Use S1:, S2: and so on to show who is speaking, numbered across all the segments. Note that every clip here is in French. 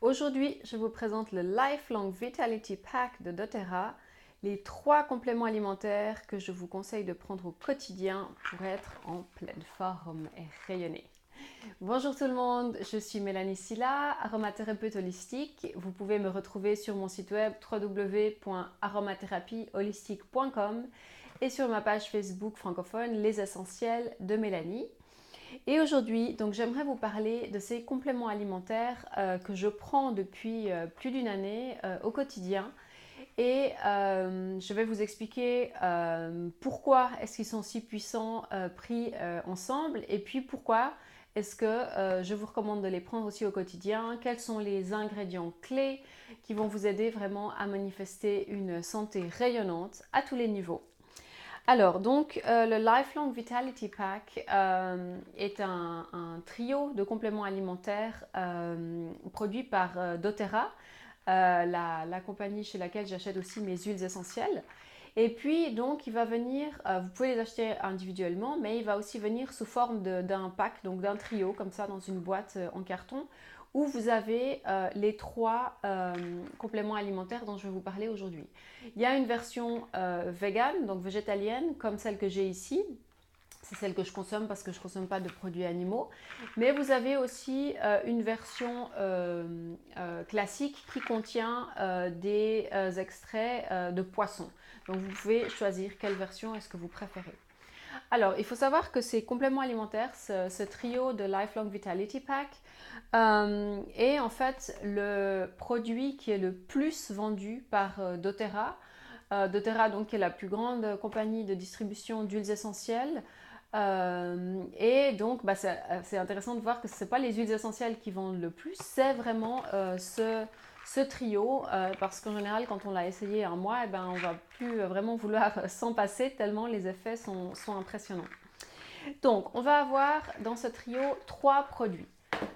S1: Aujourd'hui, je vous présente le Lifelong Vitality Pack de doTERRA, les 3 compléments alimentaires que je vous conseille de prendre au quotidien pour être en pleine forme et rayonner. Bonjour tout le monde, je suis Mélanie Silla, aromathérapeute holistique. Vous pouvez me retrouver sur mon site web www.aromathérapieholistique.com et sur ma page Facebook francophone Les Essentiels de Mélanie. Et aujourd'hui, donc j'aimerais vous parler de ces compléments alimentaires que je prends depuis plus d'une année au quotidien. Et je vais vous expliquer pourquoi est-ce qu'ils sont si puissants pris ensemble et puis pourquoi est-ce que je vous recommande de les prendre aussi au quotidien, quels sont les ingrédients clés qui vont vous aider vraiment à manifester une santé rayonnante à tous les niveaux. Alors, donc, le Lifelong Vitality Pack est un trio de compléments alimentaires produit par doTERRA, la compagnie chez laquelle j'achète aussi mes huiles essentielles. Et puis, donc, il va venir, vous pouvez les acheter individuellement, mais il va aussi venir sous forme d'un pack, donc d'un trio, comme ça, dans une boîte en carton, où vous avez les 3 compléments alimentaires dont je vais vous parler aujourd'hui. Il y a une version vegan, donc végétalienne, comme celle que j'ai ici. C'est celle que je consomme parce que je ne consomme pas de produits animaux. Mais vous avez aussi une version classique qui contient des extraits de poisson. Donc vous pouvez choisir quelle version est-ce que vous préférez. Alors, il faut savoir que ces compléments alimentaires, ce trio de Lifelong Vitality Pack, est en fait le produit qui est le plus vendu par doTERRA. doTERRA, donc, qui est la plus grande compagnie de distribution d'huiles essentielles. Et donc, c'est intéressant de voir que ce n'est pas les huiles essentielles qui vendent le plus, c'est vraiment ce trio, parce qu'en général, quand on l'a essayé un mois, eh ben, on ne va plus vraiment vouloir s'en passer tellement les effets sont impressionnants. Donc, on va avoir dans ce trio 3 produits.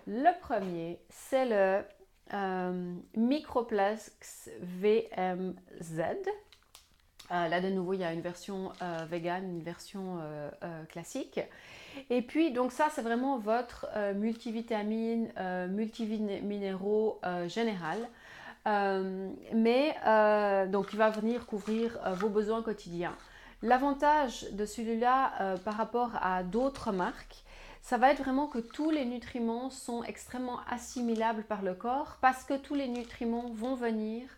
S1: Le premier, c'est le Microplex VMZ. Là, de nouveau, il y a une version vegan, une version classique. Et puis, donc ça, c'est vraiment votre multivitamine, multiminéraux général. Donc, il va venir couvrir vos besoins quotidiens. L'avantage de celui-là par rapport à d'autres marques, ça va être vraiment que tous les nutriments sont extrêmement assimilables par le corps parce que tous les nutriments vont venir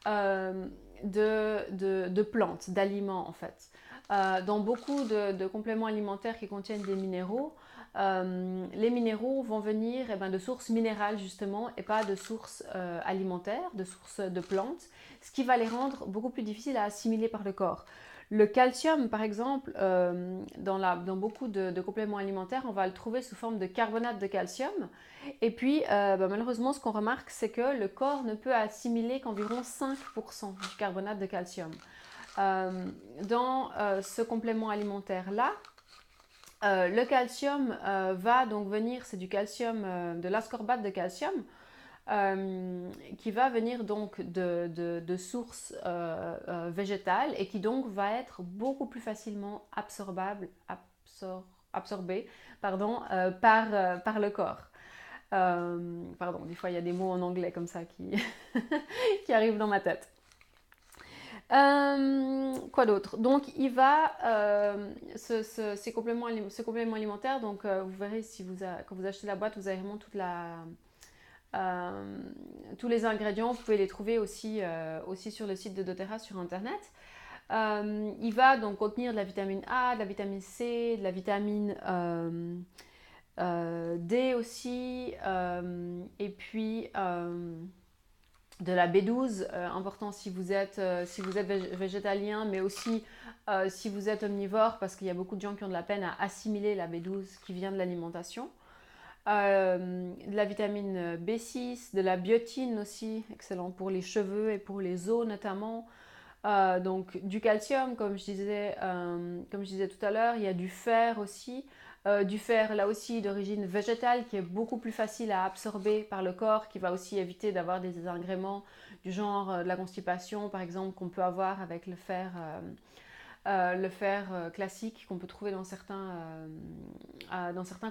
S1: euh, de plantes, d'aliments en fait. Dans beaucoup de compléments alimentaires qui contiennent des minéraux, les minéraux vont venir de sources minérales justement et pas de sources alimentaires, de sources de plantes, ce qui va les rendre beaucoup plus difficiles à assimiler par le corps. Le calcium, par exemple, dans beaucoup de compléments alimentaires, on va le trouver sous forme de carbonate de calcium. Et puis, malheureusement, ce qu'on remarque, c'est que le corps ne peut assimiler qu'environ 5% du carbonate de calcium. Dans ce complément alimentaire-là, le calcium va donc venir, c'est du calcium, de l'ascorbate de calcium, qui va venir donc de sources végétales et qui donc va être beaucoup plus facilement absorbé par le corps. Pardon, des fois il y a des mots en anglais comme ça qui, qui arrivent dans ma tête. Quoi d'autre? Donc, il va, ce complément alimentaire, donc vous verrez si quand vous achetez la boîte, vous avez vraiment euh, tous les ingrédients. Vous pouvez les trouver aussi sur le site de doTERRA sur Internet. Il va donc contenir de la vitamine A, de la vitamine C, de la vitamine D aussi, et puis de la B12, important si vous êtes végétalien, mais aussi si vous êtes omnivore, parce qu'il y a beaucoup de gens qui ont de la peine à assimiler la B12 qui vient de l'alimentation. De la vitamine B6, de la biotine aussi, excellent pour les cheveux et pour les os notamment. Donc du calcium, comme je disais tout à l'heure, il y a du fer aussi. Du fer là aussi d'origine végétale qui est beaucoup plus facile à absorber par le corps, qui va aussi éviter d'avoir des désagréments du genre de la constipation par exemple qu'on peut avoir avec le fer classique qu'on peut trouver dans certains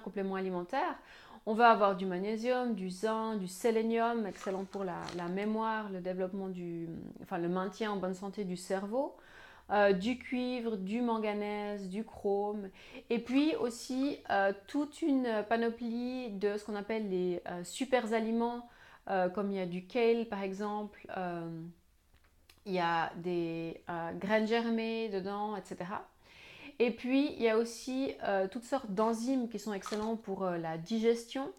S1: compléments alimentaires. On va avoir du magnésium, du zinc, du sélénium, excellent pour la mémoire, le développement le maintien en bonne santé du cerveau, du cuivre, du manganèse, du chrome, et puis aussi toute une panoplie de ce qu'on appelle les super aliments, comme il y a du kale par exemple, il y a des graines germées dedans, etc. Et puis, il y a aussi toutes sortes d'enzymes qui sont excellents pour la digestion.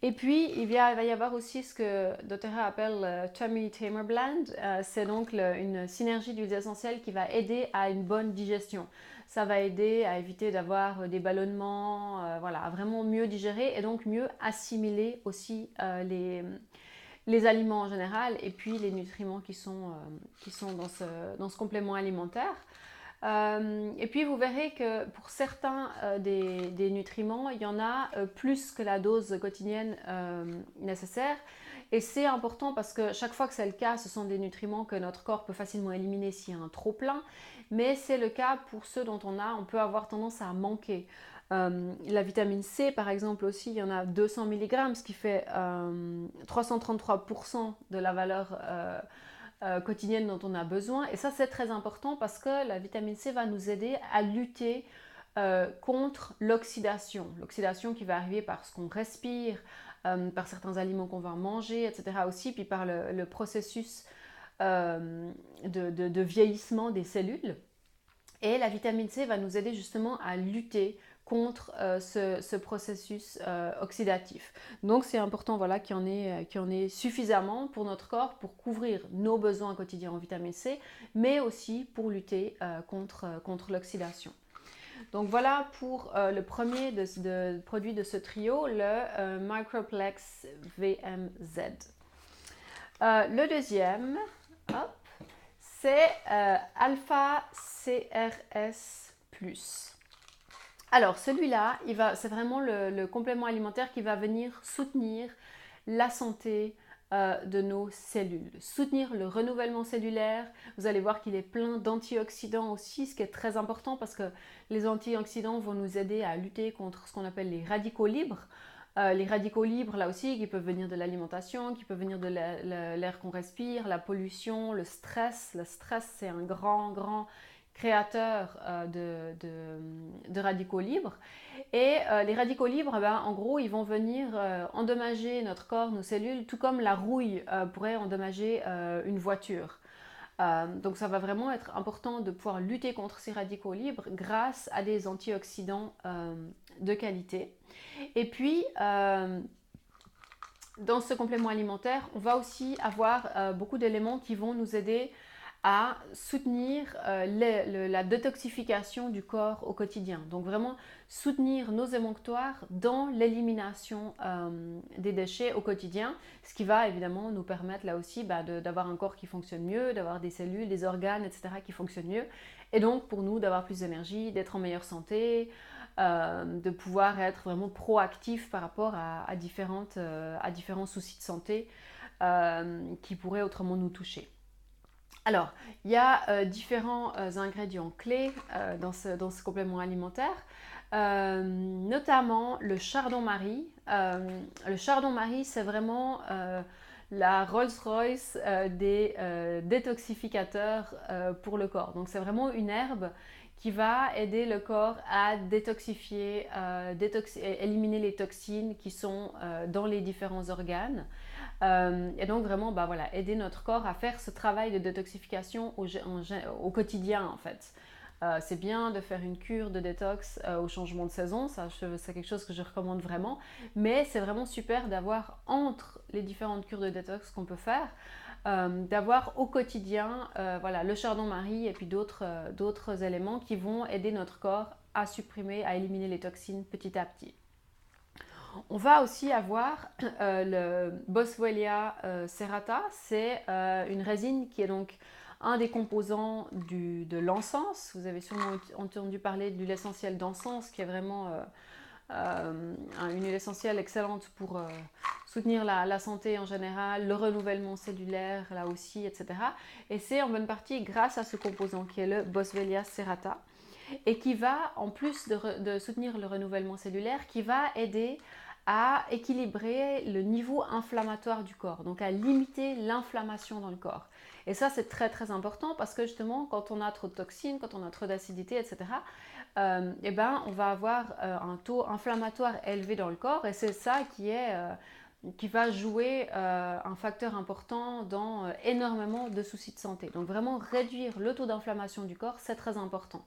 S1: Et puis, va y avoir aussi ce que doTERRA appelle le Tummy Tamer Blend. C'est donc une synergie d'huiles essentielles qui va aider à une bonne digestion. Ça va aider à éviter d'avoir des ballonnements, voilà, à vraiment mieux digérer et donc mieux assimiler aussi les aliments en général et puis les nutriments qui sont dans ce complément alimentaire. Et puis vous verrez que pour certains des nutriments, il y en a plus que la dose quotidienne nécessaire. Et c'est important parce que chaque fois que c'est le cas, ce sont des nutriments que notre corps peut facilement éliminer s'il y a un trop plein. Mais c'est le cas pour ceux dont on peut avoir tendance à manquer. La vitamine C, par exemple, aussi, il y en a 200 mg, ce qui fait 333% de la valeur quotidienne dont on a besoin. Et ça, c'est très important parce que la vitamine C va nous aider à lutter contre l'oxydation. L'oxydation qui va arriver par ce qu'on respire, par certains aliments qu'on va manger, etc. aussi, puis par le processus de vieillissement des cellules. Et la vitamine C va nous aider justement à lutter contre ce processus oxydatif. Donc c'est important voilà, qu'il y en ait suffisamment pour notre corps pour couvrir nos besoins quotidiens en vitamine C, mais aussi pour lutter contre l'oxydation. Donc voilà pour le premier produit de ce trio, le Microplex VMZ. Le deuxième, hop, c'est Alpha CRS+. Alors celui-là, c'est vraiment le complément alimentaire qui va venir soutenir la santé de nos cellules, soutenir le renouvellement cellulaire. Vous allez voir qu'il est plein d'antioxydants aussi, ce qui est très important parce que les antioxydants vont nous aider à lutter contre ce qu'on appelle les radicaux libres. Les radicaux libres, là aussi, qui peuvent venir de l'alimentation, qui peuvent venir de l'air qu'on respire, la pollution, le stress. Le stress, c'est un grand créateur de radicaux libres. Et les radicaux libres, en gros, ils vont venir endommager notre corps, nos cellules, tout comme la rouille pourrait endommager une voiture. Donc ça va vraiment être important de pouvoir lutter contre ces radicaux libres grâce à des antioxydants de qualité. Et puis, dans ce complément alimentaire, on va aussi avoir beaucoup d'éléments qui vont nous aider à soutenir la détoxification du corps au quotidien. Donc vraiment soutenir nos émonctoires dans l'élimination des déchets au quotidien, ce qui va évidemment nous permettre là aussi d'avoir un corps qui fonctionne mieux, d'avoir des cellules, des organes, etc. qui fonctionnent mieux. Et donc pour nous d'avoir plus d'énergie, d'être en meilleure santé, de pouvoir être vraiment proactif par rapport à différents soucis de santé qui pourraient autrement nous toucher. Alors, il y a différents ingrédients clés dans ce complément alimentaire, notamment le chardon-marie. Le chardon-marie, c'est vraiment la Rolls-Royce des détoxificateurs pour le corps. Donc, c'est vraiment une herbe qui va aider le corps à détoxifier, éliminer les toxines qui sont dans les différents organes. Et donc vraiment aider notre corps à faire ce travail de détoxification au quotidien en fait. C'est bien de faire une cure de détox au changement de saison, ça c'est quelque chose que je recommande vraiment, mais c'est vraiment super d'avoir entre les différentes cures de détox qu'on peut faire, d'avoir au quotidien le chardon-marie et puis d'autres éléments qui vont aider notre corps à supprimer, à éliminer les toxines petit à petit. On va aussi avoir le Boswellia serrata, c'est une résine qui est donc un des composants de l'encens. Vous avez sûrement entendu parler de l'huile essentielle d'encens, qui est vraiment une huile essentielle excellente pour soutenir la santé en général, le renouvellement cellulaire là aussi, etc. Et c'est en bonne partie grâce à ce composant qui est le Boswellia serrata et qui va, en plus de soutenir le renouvellement cellulaire, qui va aider à équilibrer le niveau inflammatoire du corps, donc à limiter l'inflammation dans le corps. Et ça, c'est très très important parce que justement, quand on a trop de toxines, quand on a trop d'acidité, etc., eh ben, on va avoir un taux inflammatoire élevé dans le corps et c'est ça qui va jouer un facteur important dans énormément de soucis de santé. Donc vraiment réduire le taux d'inflammation du corps, c'est très important.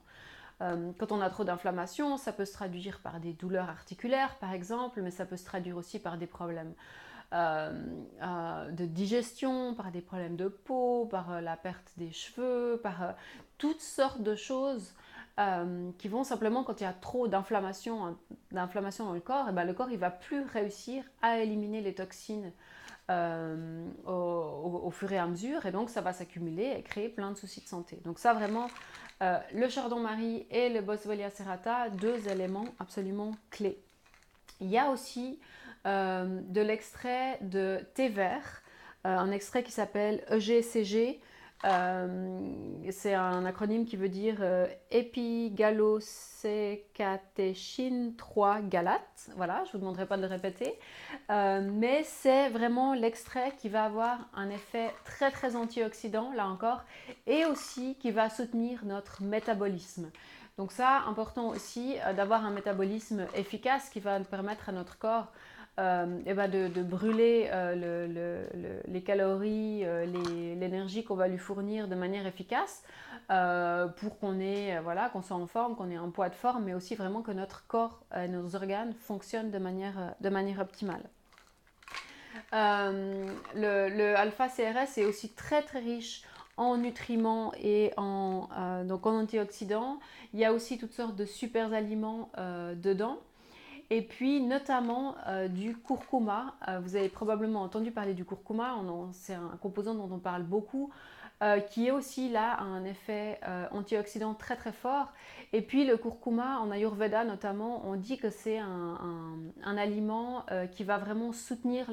S1: Quand on a trop d'inflammation, ça peut se traduire par des douleurs articulaires par exemple, mais ça peut se traduire aussi par des problèmes de digestion, par des problèmes de peau, par la perte des cheveux, par toutes sortes de choses qui vont simplement, quand il y a trop d'inflammation dans le corps, et ben le corps il va plus réussir à éliminer les toxines au fur et à mesure, et donc ça va s'accumuler et créer plein de soucis de santé. Donc ça vraiment, le chardon-marie et le Boswellia serrata, deux éléments absolument clés. Il y a aussi de l'extrait de thé vert, un extrait qui s'appelle EGCG. C'est un acronyme qui veut dire épigallocécatéchine 3 galate. Voilà, je ne vous demanderai pas de le répéter. Mais c'est vraiment l'extrait qui va avoir un effet très très antioxydant, là encore, et aussi qui va soutenir notre métabolisme. Donc ça, important aussi d'avoir un métabolisme efficace qui va permettre à notre corps de brûler les calories, l'énergie qu'on va lui fournir de manière efficace pour qu'on soit en forme, qu'on ait un poids de forme, mais aussi vraiment que notre corps, nos organes fonctionnent de manière optimale. Le alpha-CRS est aussi très très riche en nutriments et donc en antioxydants. Il y a aussi toutes sortes de super aliments dedans. Et puis notamment du curcuma. Vous avez probablement entendu parler du curcuma, c'est un composant dont on parle beaucoup, qui est aussi là un effet antioxydant très très fort. Et puis le curcuma, en Ayurveda notamment, on dit que c'est un aliment qui va vraiment soutenir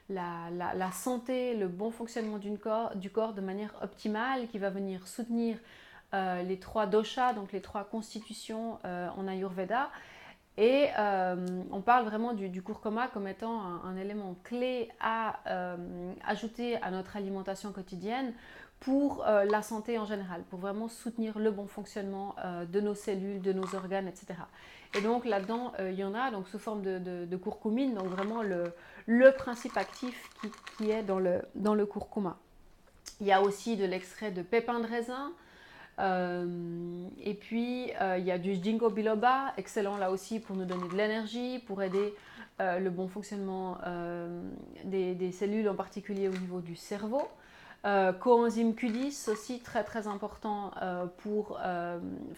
S1: la santé, le bon fonctionnement du corps de manière optimale, qui va venir soutenir les 3 doshas, donc les 3 constitutions en Ayurveda. Et on parle vraiment du curcuma comme étant un élément clé à ajouter à notre alimentation quotidienne pour la santé en général, pour vraiment soutenir le bon fonctionnement de nos cellules, de nos organes, etc. Et donc là-dedans, il y en a donc sous forme de curcumine, donc vraiment le principe actif qui est dans le curcuma. Il y a aussi de l'extrait de pépins de raisin. Et puis il y a du ginkgo biloba, excellent là aussi pour nous donner de l'énergie, pour aider le bon fonctionnement des cellules, en particulier au niveau du cerveau. Coenzyme Q10 aussi très très important pour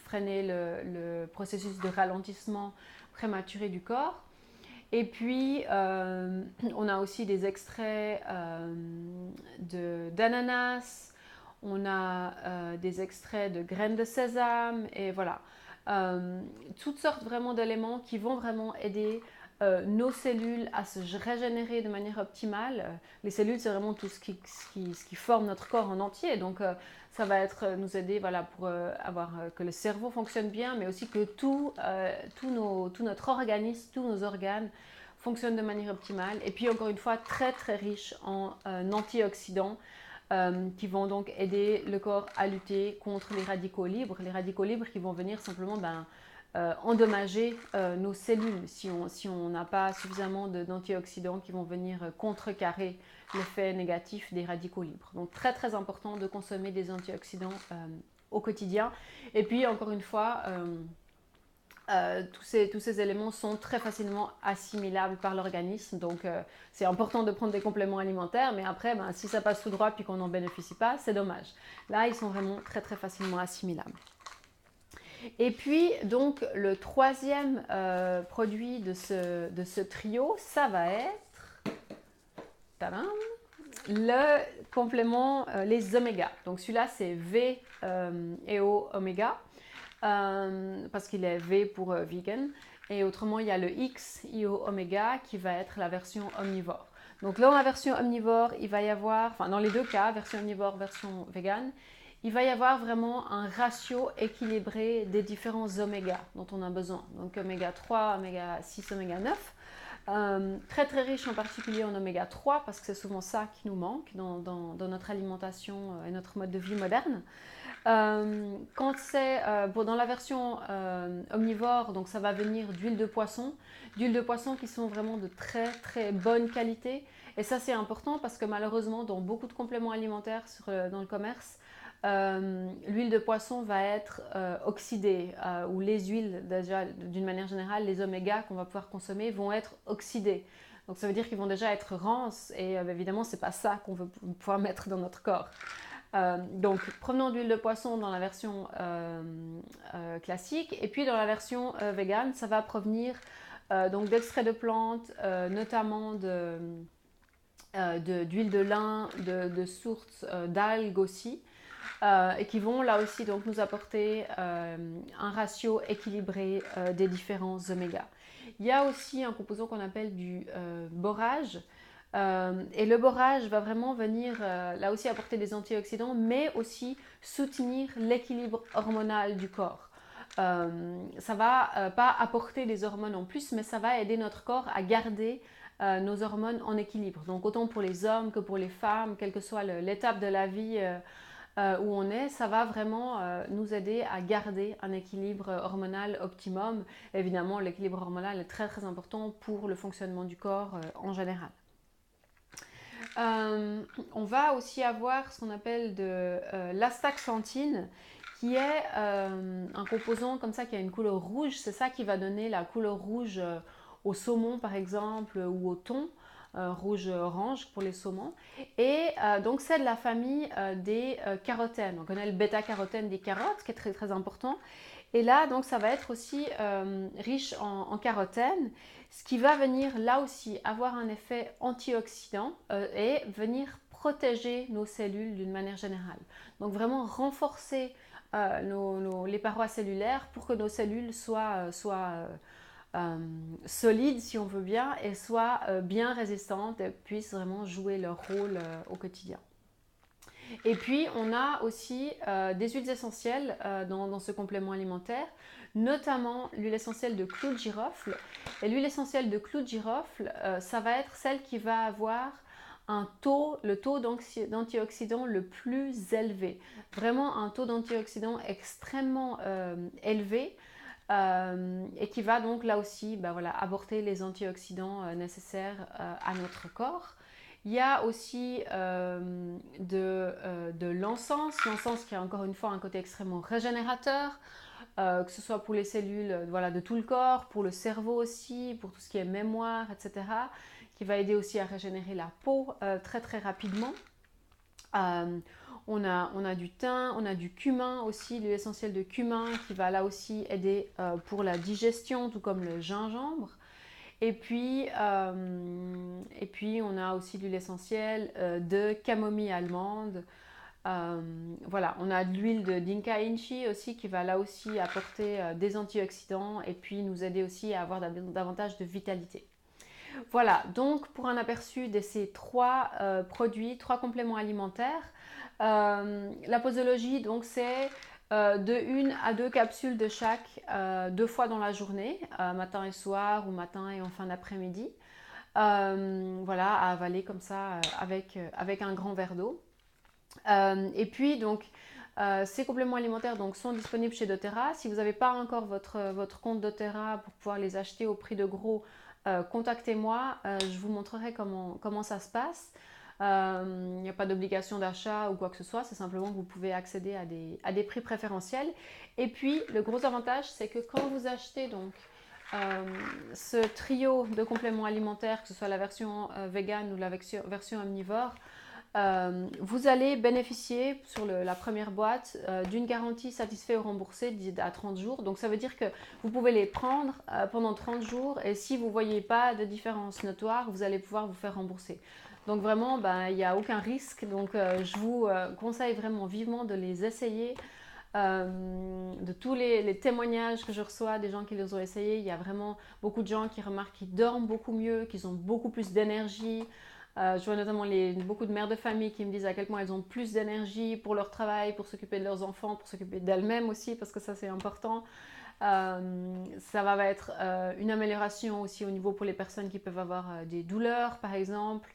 S1: freiner le processus de ralentissement prématuré du corps. Et puis, on a aussi des extraits d'ananas, on a des extraits de graines de sésame, et voilà. Toutes sortes vraiment d'éléments qui vont vraiment aider nos cellules à se régénérer de manière optimale. Les cellules, c'est vraiment tout ce qui forme notre corps en entier. Donc, ça va nous aider voilà, pour que le cerveau fonctionne bien, mais aussi que tout notre organisme, tous nos organes fonctionnent de manière optimale. Et puis, encore une fois, très très riche en antioxydants qui vont donc aider le corps à lutter contre les radicaux libres. Les radicaux libres qui vont venir simplement endommager nos cellules si on n'a pas suffisamment d'antioxydants qui vont venir contrecarrer l'effet négatif des radicaux libres. Donc très très important de consommer des antioxydants au quotidien. Et puis encore une fois, tous ces éléments sont très facilement assimilables par l'organisme, donc c'est important de prendre des compléments alimentaires, mais après, si ça passe tout droit puis qu'on n'en bénéficie pas, c'est dommage. Là, ils sont vraiment très très facilement assimilables. Et puis, donc, le troisième produit de ce trio, ça va être tadam, le complément, les oméga. Donc celui-là, c'est V et O oméga. Parce qu'il est V pour vegan. Et autrement, il y a le X, IO oméga, qui va être la version omnivore. Donc dans la version omnivore, il va y avoir, enfin dans les deux cas, version omnivore, version vegan, il va y avoir vraiment un ratio équilibré des différents oméga dont on a besoin. Donc oméga 3, oméga 6, oméga 9. Très très riche en particulier en oméga 3 parce que c'est souvent ça qui nous manque dans notre alimentation et notre mode de vie moderne. Quand c'est dans la version omnivore, donc ça va venir d'huile de poisson qui sont vraiment de très très bonne qualité. Et ça c'est important parce que malheureusement dans beaucoup de compléments alimentaires dans le commerce, l'huile de poisson va être oxydée ou les huiles déjà d'une manière générale, les omégas qu'on va pouvoir consommer vont être oxydés. Donc ça veut dire qu'ils vont déjà être rances et évidemment c'est pas ça qu'on veut pouvoir mettre dans notre corps. Donc, provenant d'huile de poisson dans la version classique, et puis dans la version vegan, ça va provenir donc d'extraits de plantes, notamment d'huile de lin, de sources d'algues aussi, et qui vont là aussi donc nous apporter un ratio équilibré des différents oméga. Il y a aussi un composant qu'on appelle du borage. Et le borage va vraiment venir là aussi apporter des antioxydants, mais aussi soutenir l'équilibre hormonal du corps. Ça va pas apporter des hormones en plus, mais ça va aider notre corps à garder nos hormones en équilibre. Donc autant pour les hommes que pour les femmes, quelle que soit l'étape de la vie où on est, ça va vraiment nous aider à garder un équilibre hormonal optimum. Évidemment, l'équilibre hormonal est très très important pour le fonctionnement du corps en général. On va aussi avoir ce qu'on appelle de l'astaxanthine, qui est un composant comme ça qui a une couleur rouge. C'est ça qui va donner la couleur rouge au saumon par exemple ou au thon. Rouge-orange pour les saumons. Et donc c'est de la famille des carotènes. On connaît le bêta-carotène des carottes qui est très très important. Et là, donc, ça va être aussi riche en carotène, ce qui va venir là aussi avoir un effet antioxydant et venir protéger nos cellules d'une manière générale. Donc vraiment renforcer les parois cellulaires pour que nos cellules soient solides, si on veut bien, et soient bien résistantes et puissent vraiment jouer leur rôle au quotidien. Et puis, on a aussi des huiles essentielles dans ce complément alimentaire, notamment l'huile essentielle de clou de girofle. Et l'huile essentielle de clou de girofle, ça va être celle qui va avoir le taux d'antioxydants le plus élevé. Vraiment un taux d'antioxydants extrêmement élevé. Et qui va donc là aussi apporter les antioxydants nécessaires à notre corps. Il y a aussi de l'encens qui a encore une fois un côté extrêmement régénérateur, que ce soit pour les cellules de tout le corps, pour le cerveau aussi, pour tout ce qui est mémoire, etc., qui va aider aussi à régénérer la peau très très rapidement. On a du thym, on a du cumin aussi, l'huile essentielle de cumin qui va là aussi aider pour la digestion, tout comme le gingembre. Et puis on a aussi l'huile essentielle de camomille allemande. Voilà, on a de l'huile de Dinka Inchi aussi qui va là aussi apporter des antioxydants et puis nous aider aussi à avoir davantage de vitalité. Voilà, donc pour un aperçu de ces trois produits, trois compléments alimentaires, la posologie, donc c'est de 1 à 2 capsules de chaque 2 fois dans la journée, matin et soir ou matin et en fin d'après-midi. Voilà, à avaler comme ça avec un grand verre d'eau. Et puis donc ces compléments alimentaires donc, sont disponibles chez doTERRA. Si vous n'avez pas encore votre compte doTERRA pour pouvoir les acheter au prix de gros, contactez-moi, je vous montrerai comment ça se passe. Il n'y a pas d'obligation d'achat ou quoi que ce soit, c'est simplement que vous pouvez accéder à des prix préférentiels. Et puis le gros avantage, c'est que quand vous achetez donc ce trio de compléments alimentaires, que ce soit la version vegan ou la version omnivore, vous allez bénéficier sur la première boîte d'une garantie satisfait ou remboursée à 30 jours. Donc ça veut dire que vous pouvez les prendre pendant 30 jours et si vous ne voyez pas de différence notoire, vous allez pouvoir vous faire rembourser. Donc vraiment, il n'y a aucun risque. Donc je vous conseille vraiment vivement de les essayer. De tous les témoignages que je reçois des gens qui les ont essayés, il y a vraiment beaucoup de gens qui remarquent qu'ils dorment beaucoup mieux, qu'ils ont beaucoup plus d'énergie. Je vois notamment beaucoup de mères de famille qui me disent à quel point elles ont plus d'énergie pour leur travail, pour s'occuper de leurs enfants, pour s'occuper d'elles-mêmes aussi, parce que ça c'est important. Ça va être une amélioration aussi au niveau pour les personnes qui peuvent avoir des douleurs, par exemple.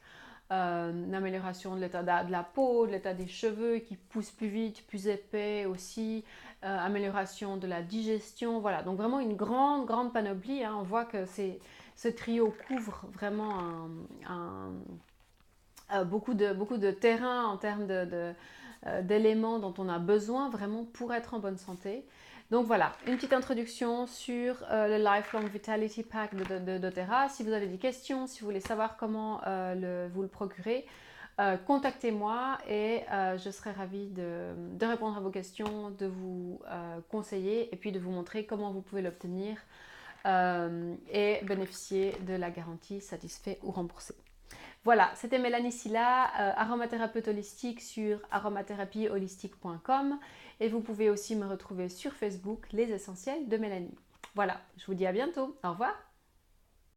S1: Une amélioration de l'état de la peau, de l'état des cheveux qui poussent plus vite, plus épais aussi, amélioration de la digestion, voilà. Donc vraiment une grande panoplie, hein. On voit que ce trio couvre vraiment beaucoup de terrain en termes d'éléments dont on a besoin vraiment pour être en bonne santé. Donc voilà, une petite introduction sur le Lifelong Vitality Pack de doTERRA. Si vous avez des questions, si vous voulez savoir comment vous le procurer, contactez-moi et je serai ravie de répondre à vos questions, de vous conseiller et puis de vous montrer comment vous pouvez l'obtenir et bénéficier de la garantie satisfait ou remboursé. Voilà, c'était Mélanie Silla, aromathérapeute holistique sur aromathérapieholistique.com et vous pouvez aussi me retrouver sur Facebook, Les Essentiels de Mélanie. Voilà, je vous dis à bientôt. Au revoir.